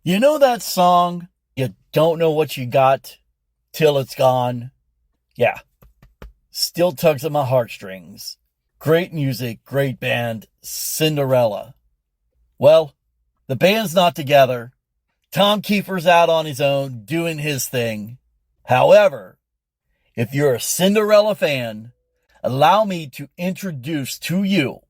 You know that song, You Don't Know What You Got Till It's Gone? Yeah, still tugs at my heartstrings. Great music, great band, Cinderella. Well, the band's not together. Tom Kiefer's out on his own doing his thing. However, if you're a Cinderella fan, allow me to introduce to you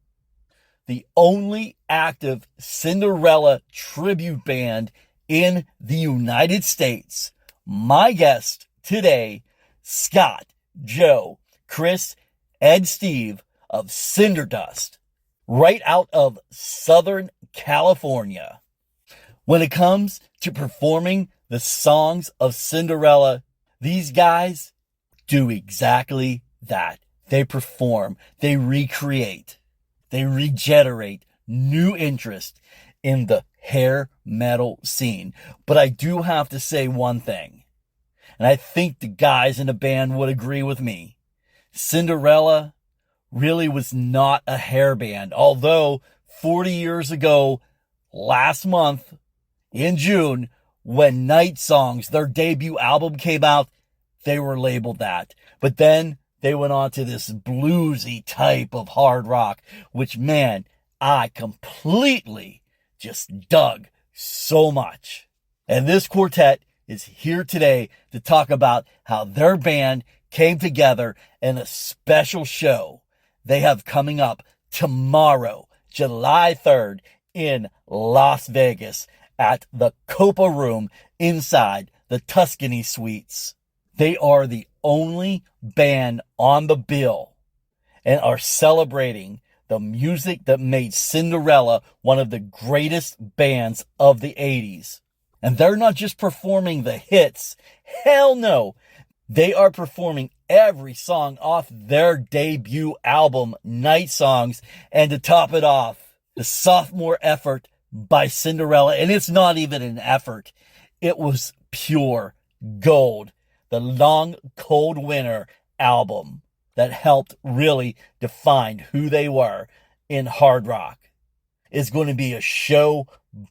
the only active Cinderella tribute band in the United States. My guest today, Scott, Joe, Chris, and Steve of Cinderdust, right out of Southern California. When it comes to performing the songs of Cinderella, these guys do exactly that. They perform, they recreate, they regenerate new interest in the hair metal scene. But I do have to say one thing, and I think the guys in the band would agree with me. Cinderella really was not a hair band, although 40 years ago, last month in June, when Night Songs, their debut album, came out, they were labeled that. But then they went on to this bluesy type of hard rock, which, man, I completely just dug so much. And this quartet is here today to talk about how their band came together in a special show they have coming up tomorrow, July 3rd, in Las Vegas at the Copa Room inside the Tuscany Suites. They are the only band on the bill and are celebrating the music that made Cinderella one of the greatest bands of the 80s. And they're not just performing the hits. Hell no. They are performing every song off their debut album, Night Songs. And to top it off, the sophomore effort by Cinderella. And it's not even an effort. It was pure gold. The Long Cold Winter album that helped really define who they were in hard rock is going to be a show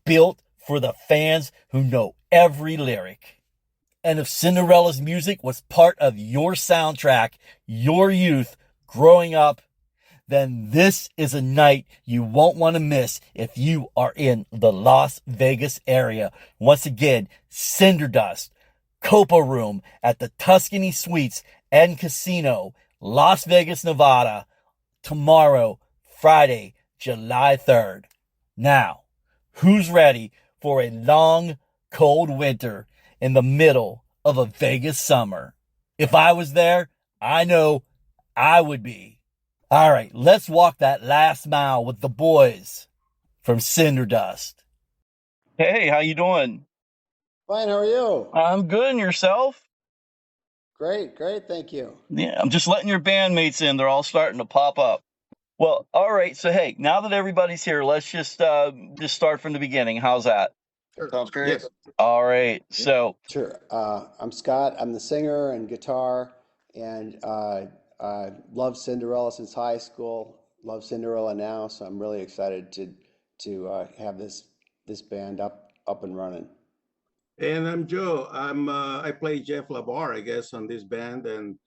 built for the fans who know every lyric. And if Cinderella's music was part of your soundtrack, your youth growing up, then this is a night you won't want to miss if you are in the Las Vegas area. Once again, Cinderdust, Copa Room at the Tuscany Suites and Casino, Las Vegas, Nevada, tomorrow, Friday, July 3rd. Now, who's ready for a long, cold winter in the middle of a Vegas summer? If I was there, I know I would be. All right, let's walk that last mile with the boys from Cinderdust. Hey, how you doing? Fine, how are you? I'm good, and yourself? Great, great, thank you. Yeah, I'm just letting your bandmates in. They're all starting to pop up. Well, all right. So, hey, now that everybody's here, let's just start from the beginning. How's that? Sure. Sounds great. Yes. All right. So, Sure. I'm Scott. I'm the singer and guitar, and love Cinderella since high school. Love Cinderella now, so I'm really excited to have this band up and running. And I'm Joe. I play Jeff LaBar, I guess, on this band. And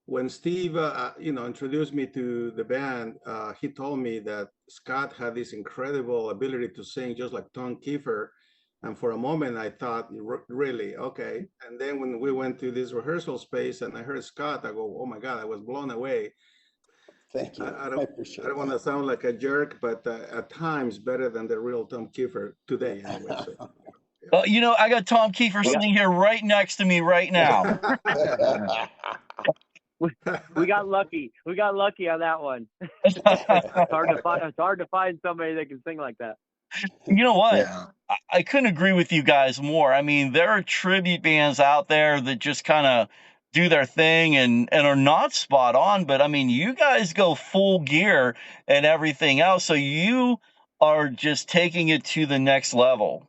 when Steve, introduced me to the band, he told me that Scott had this incredible ability to sing just like Tom Kiefer. And for a moment, I thought, really, okay. And then when we went to this rehearsal space and I heard Scott, I go, oh my God, I was blown away. Thank you. I appreciate don't want to sound like a jerk, but at times better than the real Tom Kiefer today, anyway. So. well, I got Tom Kiefer sitting here right next to me right now. We got lucky. We got lucky on that one. It's hard to find somebody that can sing like that. You know what? Yeah. I couldn't agree with you guys more. I mean, there are tribute bands out there that just kind of do their thing and are not spot on. But I mean, you guys go full gear and everything else. So you are just taking it to the next level.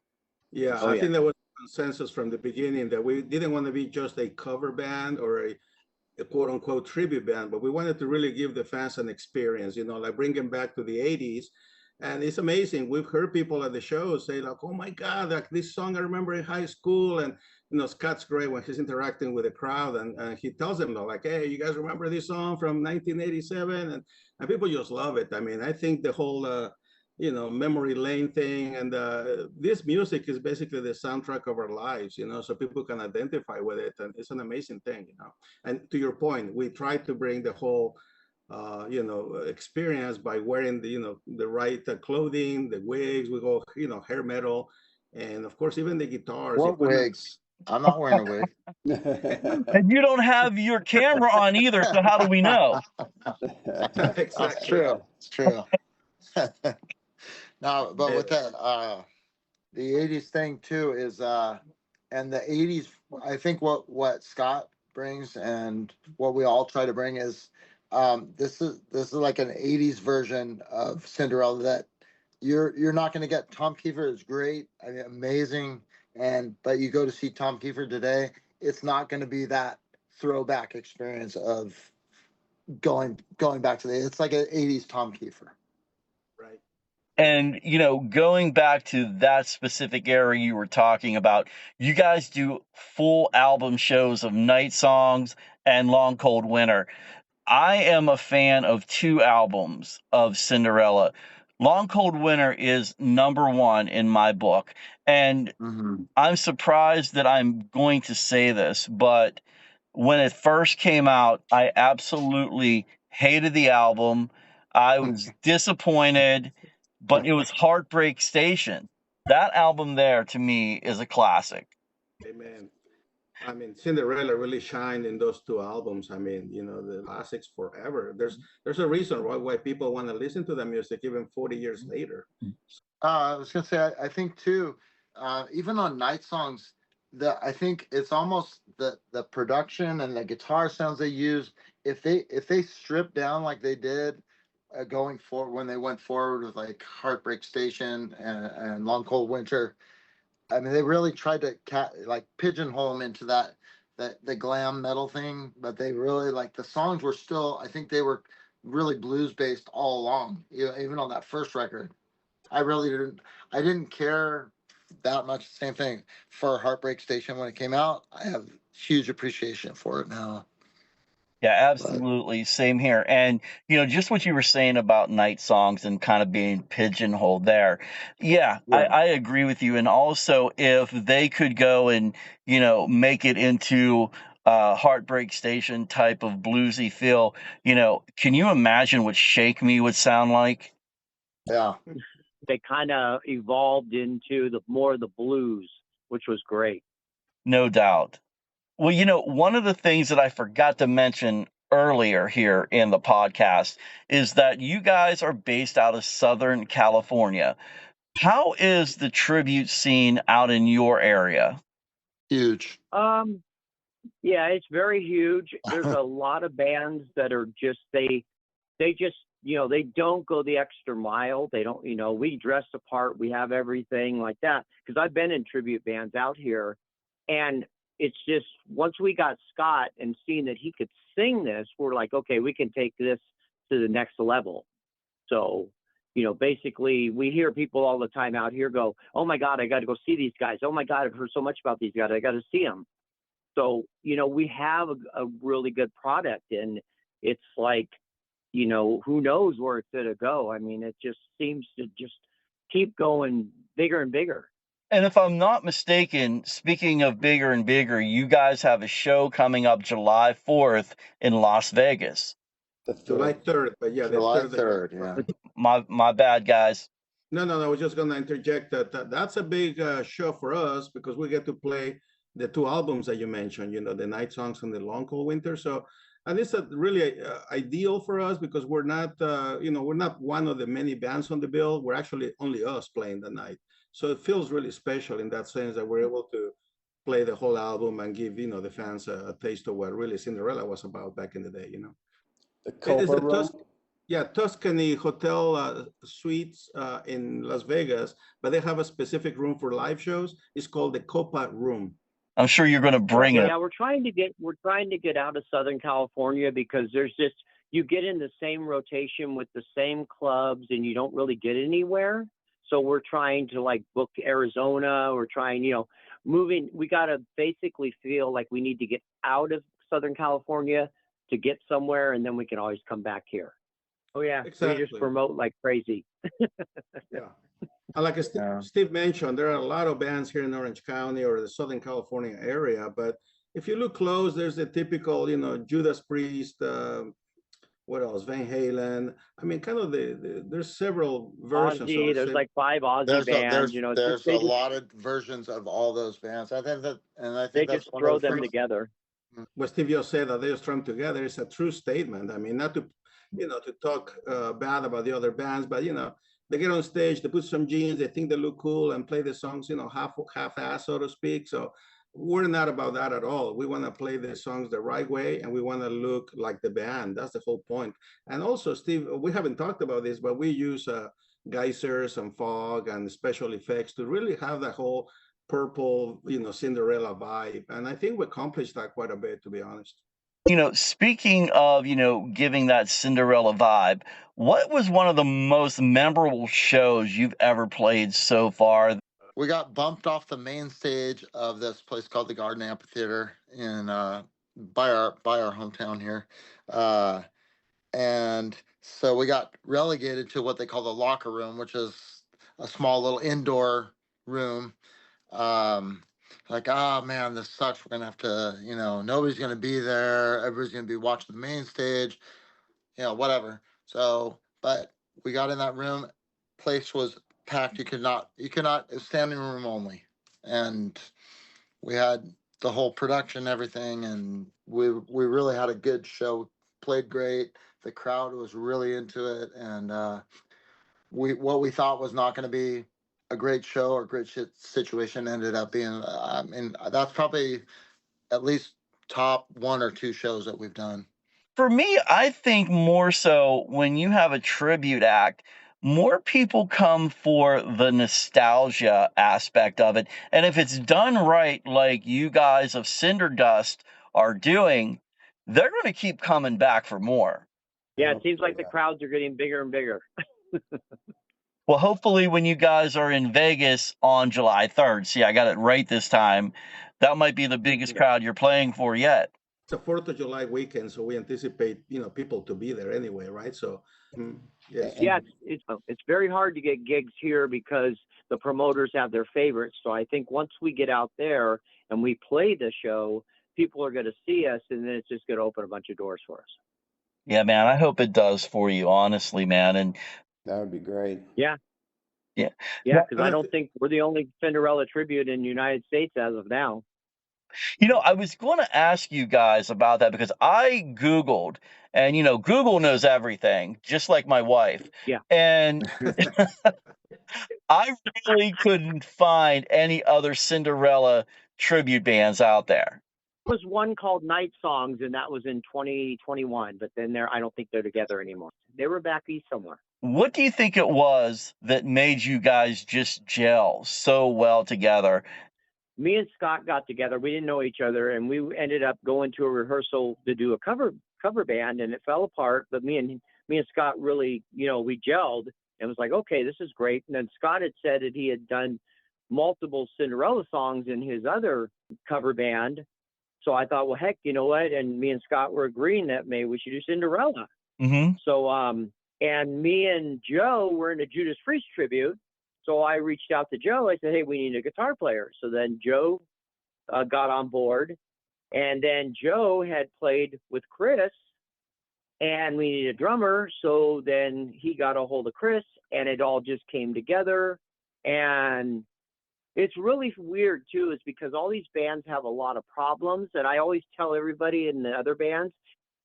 Yeah, I think there was consensus from the beginning that we didn't want to be just a cover band or a quote unquote tribute band, but we wanted to really give the fans an experience, like bring them back to the 80s And it's amazing. We've heard people at the show say like, "Oh my God, like this song I remember in high school." And Scott's great when he's interacting with the crowd, and he tells them though, like, "Hey, you guys remember this song from 1987?" And people just love it. I mean, I think the whole memory lane thing, and this music is basically the soundtrack of our lives, so people can identify with it, and it's an amazing thing. And to your point, we try to bring the whole experience by wearing the right clothing, the wigs. We go, hair metal, and of course even the guitars. What wigs? I'm not wearing a wig. And you don't have your camera on either, so how do we know? Exactly. That's true. It's true. No, but with that, the 80s thing too is, and the 80s, I think what Scott brings and what we all try to bring is, this is like an 80s version of Cinderella that you're not going to get. Tom Kiefer is great, I mean, amazing, but you go to see Tom Kiefer today, it's not going to be that throwback experience of going back to it's like an 80s Tom Kiefer. Right. And, going back to that specific era you were talking about, you guys do full album shows of Night Songs and Long Cold Winter. I am a fan of 2 albums of Cinderella. Long Cold Winter is number 1 in my book. And I'm surprised that I'm going to say this, but when it first came out, I absolutely hated the album. I was disappointed, but it was Heartbreak Station. That album there, to me, is a classic. Amen. I mean, Cinderella really shined in those 2 albums. I mean, the classics forever. There's a reason why people want to listen to the music even 40 years later. I was gonna say, I think too, even on Night Songs, I think it's almost the production and the guitar sounds they use. If they strip down like they did going forward, when they went forward with like Heartbreak Station and Long Cold Winter, I mean, they really tried to like pigeonhole them into the glam metal thing, but they really, like, the songs were still, I think they were really blues based all along. Even on that first record, I didn't care that much. Same thing for Heartbreak Station when it came out. I have huge appreciation for it now. Yeah, absolutely. Same here. And, just what you were saying about Night Songs and kind of being pigeonholed there. Yeah, I agree with you. And also, if they could go and, make it into Heartbreak Station type of bluesy feel, can you imagine what Shake Me would sound like? Yeah. They kind of evolved into more of the blues, which was great. No doubt. Well, one of the things that I forgot to mention earlier here in the podcast is that you guys are based out of Southern California. How is the tribute scene out in your area? Huge. Yeah, it's very huge. There's a lot of bands that are just they just they don't go the extra mile. They don't we dress the part. We have everything like that, because I've been in tribute bands out here, and it's just, once we got Scott and seeing that he could sing this, we're like, okay, we can take this to the next level. So, basically we hear people all the time out here go, oh my God, I got to go see these guys. Oh my God, I've heard so much about these guys. I got to see them. So, we have a really good product, and it's like, who knows where it's going to go. I mean, it just seems to just keep going bigger and bigger. And if I'm not mistaken, speaking of bigger and bigger, you guys have a show coming up July 4th in Las Vegas. July 3rd, but yeah, July the 3rd, yeah. My bad, guys. No, I was just going to interject that's a big show for us, because we get to play the 2 albums that you mentioned, the Night Songs and the Long Cold Winter. So, and it's really ideal for us, because we're not, we're not one of the many bands on the bill. We're actually only us playing the night. So it feels really special in that sense that we're able to play the whole album and give, the fans a taste of what really Cinderella was about back in the day, The Copa Room? Tuscany Hotel Suites in Las Vegas, but they have a specific room for live shows. It's called the Copa Room. I'm sure you're going to bring it. Yeah, we're trying to get out of Southern California, because there's just, you get in the same rotation with the same clubs and you don't really get anywhere. So we're trying to like book Arizona. We're trying, moving. We got to basically feel like we need to get out of Southern California to get somewhere, and then we can always come back here. Oh yeah, we just Exactly. promote like crazy. Yeah. And like Steve mentioned, there are a lot of bands here in Orange County or the Southern California area. But if you look close, there's the typical, Judas Priest, what else? Van Halen. I mean, kind of there's several versions. Ozzy, there's like 5 Ozzy bands. There's a lot of versions of all those bands. I think they that's just one throw of the them things. together. What Steve just said, that they strung together, is a true statement. I mean, not to, to talk bad about the other bands, but they get on stage, they put some jeans, they think they look cool, and play the songs, half-ass, so to speak. So we're not about that at all. We want to play the songs the right way, and we want to look like the band. That's the whole point. And also, Steve, we haven't talked about this, but we use geysers and fog and special effects to really have that whole purple, Cinderella vibe. And I think we accomplished that quite a bit, to be honest. Speaking of, giving that Cinderella vibe, what was one of the most memorable shows you've ever played so far? We got bumped off the main stage of this place called the Garden Amphitheater in by our hometown here. And so we got relegated to what they call the locker room, which is a small little indoor room. Like, oh man, this sucks. We're gonna have to, nobody's gonna be there. Everybody's gonna be watching the main stage, whatever. So, but we got in that room. Place was packed. You could not, standing room only, and we had the whole production, everything, and we really had a good show. Played great. The crowd was really into it, and what we thought was not going to be a great show or great situation ended up being. That's probably at least top 1 or 2 shows that we've done. For me, I think more so when you have a tribute act, more people come for the nostalgia aspect of it. And if it's done right, like you guys of Cinderdust are doing, they're going to keep coming back for more. Yeah, it seems like the crowds are getting bigger and bigger. Well, hopefully when you guys are in Vegas on July 3rd, see, I got it right this time, that might be the biggest crowd you're playing for yet. It's a 4th of July weekend, so we anticipate, people to be there anyway, right? So, yes. Yeah, it's very hard to get gigs here because the promoters have their favorites. So I think once we get out there and we play the show, people are going to see us, and then it's just going to open a bunch of doors for us. Yeah, man, I hope it does for you, honestly, man. And that would be great. Yeah. Yeah. Yeah, because I don't think we're the only Cinderella tribute in the United States as of now. I was going to ask you guys about that because I Googled, and, Google knows everything, just like my wife. Yeah. And I really couldn't find any other Cinderella tribute bands out there. There was one called Night Songs, and that was in 2021, but then I don't think they're together anymore. They were back east somewhere. What do you think it was that made you guys just gel so well together? Me and Scott got together. We didn't know each other, and we ended up going to a rehearsal to do a cover band, and it fell apart. But me and Scott really, we gelled, and was like, okay, this is great. And then Scott had said that he had done multiple Cinderella songs in his other cover band. So I thought, well, heck, you know what? And me and Scott were agreeing that maybe we should do Cinderella. Mm-hmm. So, and me and Joe were in a Judas Priest tribute. So I reached out to Joe. I said, hey, we need a guitar player. So then Joe got on board. And then Joe had played with Chris, and we needed a drummer. So then he got a hold of Chris, and it all just came together. And it's really weird, too, is because all these bands have a lot of problems. And I always tell everybody in the other bands,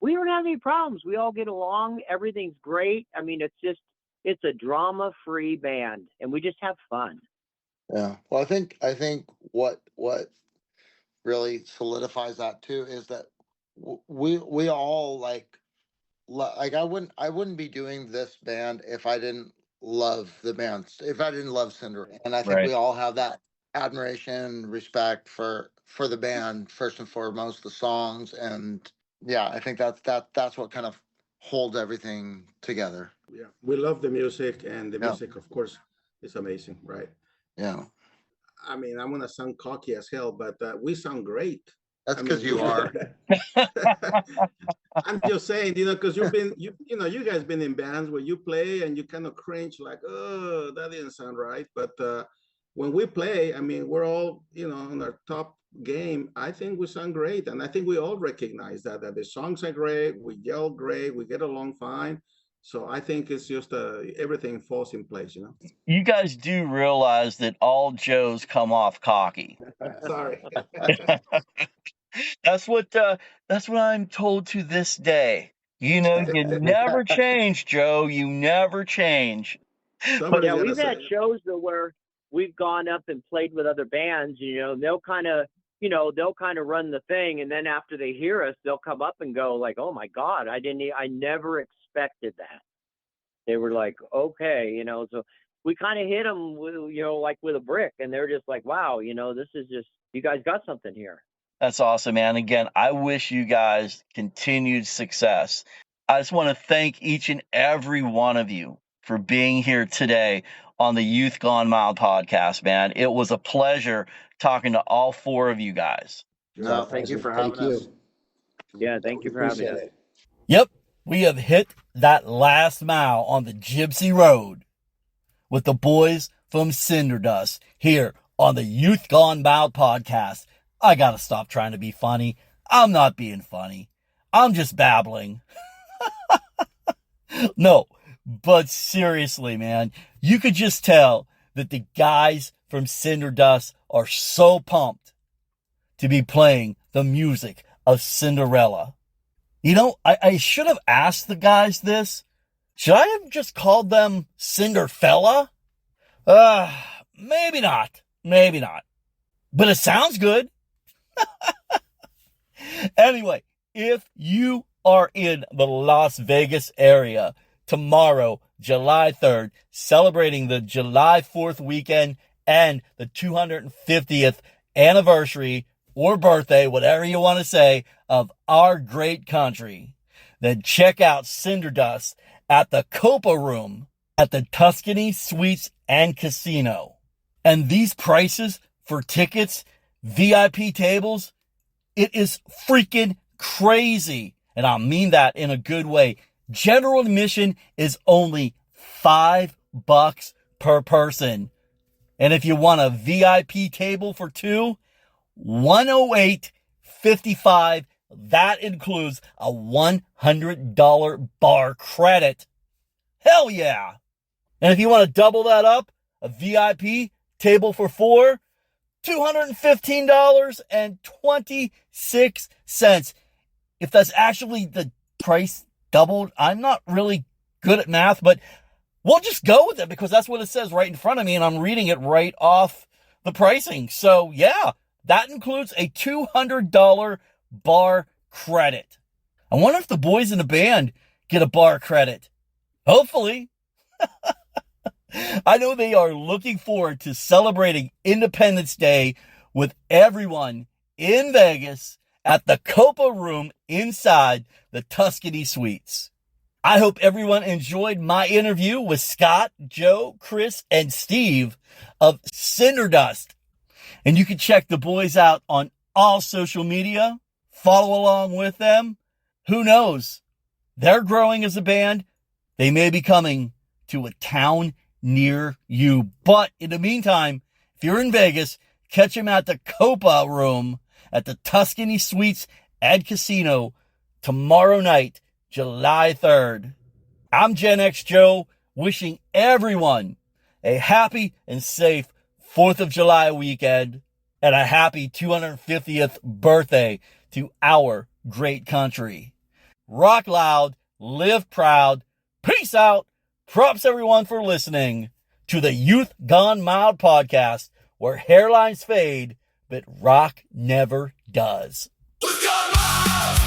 we don't have any problems. We all get along. Everything's great. I mean, it's a drama-free band, and we just have fun. Yeah. Well, I think what really solidifies that too is that we all like I wouldn't be doing this band if I didn't love the band, if I didn't love Cinderella. And I think we all have that admiration, respect for the band first and foremost, the songs, and yeah, I think that's what kind of holds everything together. Yeah, we love the music, and the Yeah. music, of course, is amazing, right? Yeah. I mean, I'm gonna sound cocky as hell, but we sound great. That's I because mean, you are. I'm just saying, because you guys been in bands where you play and you kind of cringe, like, oh, that didn't sound right. But when we play, I mean, we're all, on our top game. I think we sound great, and I think we all recognize that the songs are great. We yell great. We get along fine. So I think it's just everything falls in place. You guys do realize that all Joes come off cocky. Sorry. That's what I'm told to this day. You never change, Joe. You never change. Somebody's Yeah, gonna we've had say. shows where we've gone up and played with other bands. They'll kind of, run the thing, and then after they hear us, they'll come up and go like, "Oh my God, I never expected that." They were like, "Okay," So we kind of hit them, like with a brick, and they're just like, "Wow, this is just you guys got something here." That's awesome, man. Again, I wish you guys continued success. I just want to thank each and every one of you for being here today on the Youth Gone Mild podcast, man. It was a pleasure talking to all four of you guys. No, thank you for having us. Yeah, thank you for having us. Yep, we have hit that last mile on the Gypsy Road with the boys from Cinderdust here on the Youth Gone Mild podcast. I gotta stop trying to be funny. I'm not being funny. I'm just babbling. No, but seriously, man, you could just tell that the guys from Cinderdust are so pumped to be playing the music of Cinderella. I should have asked the guys this. Should I have just called them Cinderfella? Maybe not. Maybe not. But it sounds good. Anyway, if you are in the Las Vegas area tomorrow, July 3rd, celebrating the July 4th weekend and the 250th anniversary or birthday, whatever you want to say, of our great country, then check out Cinderdust at the Copa Room at the Tuscany Suites and Casino. And these prices for tickets, VIP tables, it is freaking crazy. And I mean that in a good way. General admission is only $5 per person. And if you want a VIP table for two, $108.55. That includes a $100 bar credit. Hell yeah. And if you want to double that up, a VIP table for four, $215.26. If that's actually the price doubled, I'm not really good at math, but we'll just go with it because that's what it says right in front of me, and I'm reading it right off the pricing. So yeah, that includes a $200 bar credit. I wonder if the boys in the band get a bar credit. Hopefully. I know they are looking forward to celebrating Independence Day with everyone in Vegas at the Copa Room inside the Tuscany Suites. I hope everyone enjoyed my interview with Scott, Joe, Chris, and Steve of Cinderdust. And you can check the boys out on all social media. Follow along with them. Who knows? They're growing as a band. They may be coming to a town near you. But in the meantime, if you're in Vegas, catch them at the Copa Room at the Tuscany Suites and Casino tomorrow night, July 3rd. I'm Gen X Joe, wishing everyone a happy and safe 4th of July weekend and a happy 250th birthday to our great country. Rock loud, live proud, peace out. Props everyone for listening to the Youth Gone Mild podcast, where hairlines fade, but rock never does. Youth Gone Mild!